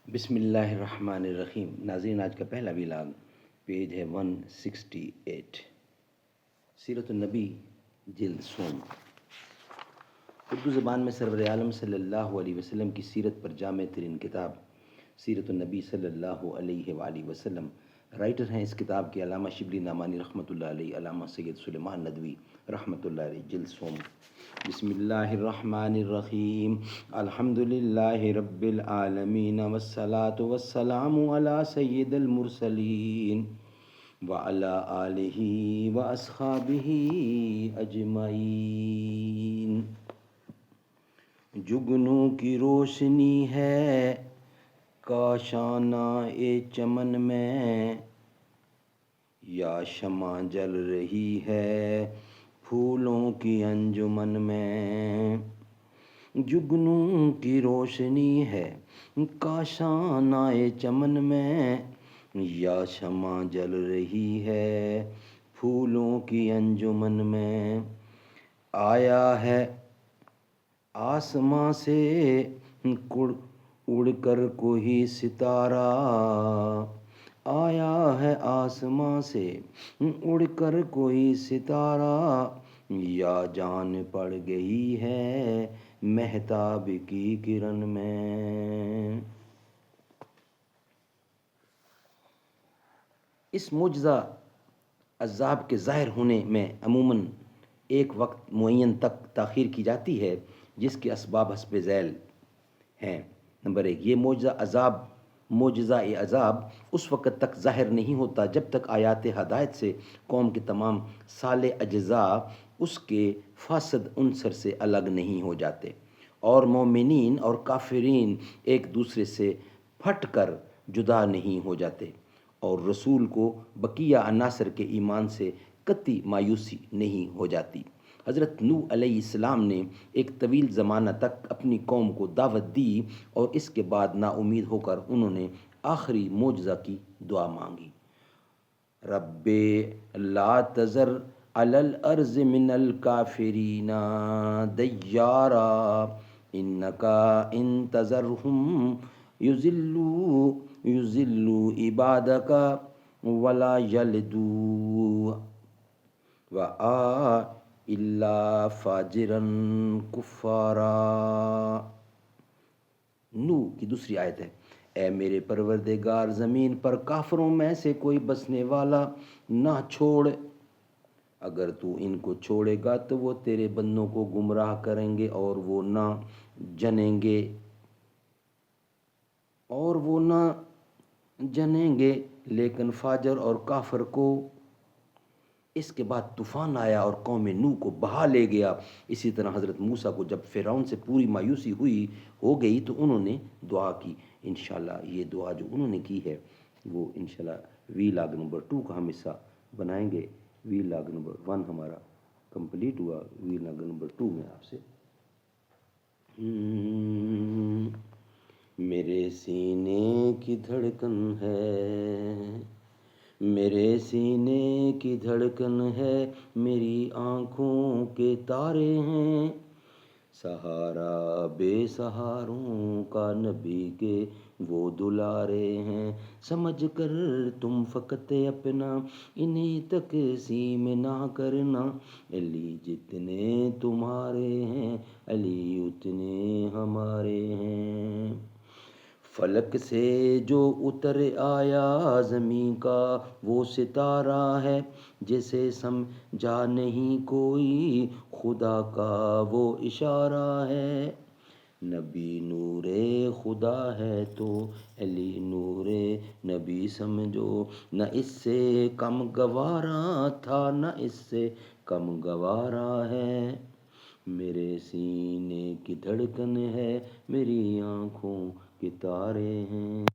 بسم اللہ الرحمن الرحیم۔ ناظرین، آج کا پہلا ویلاگ پیج ہے 168، سیرت النبی جلد سوم۔ اردو زبان میں سرور عالم صلی اللہ علیہ وسلم کی سیرت پر جامع ترین کتاب سیرت النبی صلی اللہ علیہ وآلہ وسلم۔ رائٹر ہیں اس کتاب کے علامہ شبلی نعمانی رحمۃ اللہ علیہ، علامہ سید سلیمان ندوی رحمۃ اللہ علیہ۔ جلد سوم۔ بسم اللہ الرحمن الرحیم۔ الحمد للہ رب العالمین والصلاة والسلام علی سید المرسلین وعلی آلہ واصحابہ اجمعین۔ جگنوں کی روشنی ہے کاشانہ چمن میں، یا شمع جل رہی ہے پھولوں کی انجمن میں۔ جگنوں کی روشنی ہے کاشانہ چمن میں، یا شمع جل رہی ہے پھولوں کی انجمن میں۔ آیا ہے آسماں سے اڑ کر کوئی ستارہ، آیا ہے آسماں سے اڑ کر کوئی ستارہ، یا جان پڑ گئی ہے مہتاب کی کرن میں۔ اس معجزہ عذاب کے ظاہر ہونے میں عموماً ایک وقت معین تک تاخیر کی جاتی ہے، جس کے اسباب حسب ذیل ہیں۔ نمبر 1، یہ معجزہ عذاب اس وقت تک ظاہر نہیں ہوتا جب تک آیات ہدایت سے قوم کے تمام صالح اجزاء اس کے فاسد عنصر سے الگ نہیں ہو جاتے، اور مومنین اور کافرین ایک دوسرے سے پھٹ کر جدا نہیں ہو جاتے، اور رسول کو بقیہ عناصر کے ایمان سے قطعی مایوسی نہیں ہو جاتی۔ حضرت نوح علیہ السلام نے ایک طویل زمانہ تک اپنی قوم کو دعوت دی، اور اس کے بعد نا امید ہو کر انہوں نے آخری معجزہ کی دعا مانگی۔ رب لا تذر علی الارض من الکافرین دیارا انکا ان تذرہم یضلوا عبادک ولا یلدوا الا فاجرا کفارا۔ نوح کی دوسری آیت ہے، اے میرے پروردگار، زمین پر کافروں میں سے کوئی بسنے والا نہ چھوڑ، اگر تو ان کو چھوڑے گا تو وہ تیرے بندوں کو گمراہ کریں گے اور وہ نہ جنیں گے لیکن فاجر اور کافر کو۔ اس کے بعد طوفان آیا اور قوم نوح کو بہا لے گیا۔ اسی طرح حضرت موسیٰ کو جب فرعون سے پوری مایوسی ہو گئی تو انہوں نے دعا کی۔ انشاءاللہ یہ دعا جو انہوں نے کی ہے وہ انشاءاللہ ویلاگ نمبر 2 کا ہم حصہ بنائیں گے۔ ویلاگ نمبر 1 ہمارا کمپلیٹ ہوا، ویلاگ نمبر 2 میں آپ سے میرے سینے کی دھڑکن ہے، میرے سینے کی دھڑکن ہے، میری آنکھوں کے تارے ہیں، سہارا بے سہاروں کا نبی کے وہ دلارے ہیں، سمجھ کر تم فقط اپنا انہیں تقسیم نہ کرنا، علی جتنے تمہارے ہیں علی اتنے ہمارے ہیں۔ فلک سے جو اتر آیا زمین کا وہ ستارہ ہے، جسے سمجھا نہیں کوئی خدا کا وہ اشارہ ہے، نبی نور خدا ہے تو علی نور نبی سمجھو، نہ اس سے کم گوارا تھا نہ اس سے کم گوارا ہے، میرے سینے کی دھڑکن ہے، میری آنکھوں کے تارے ہیں۔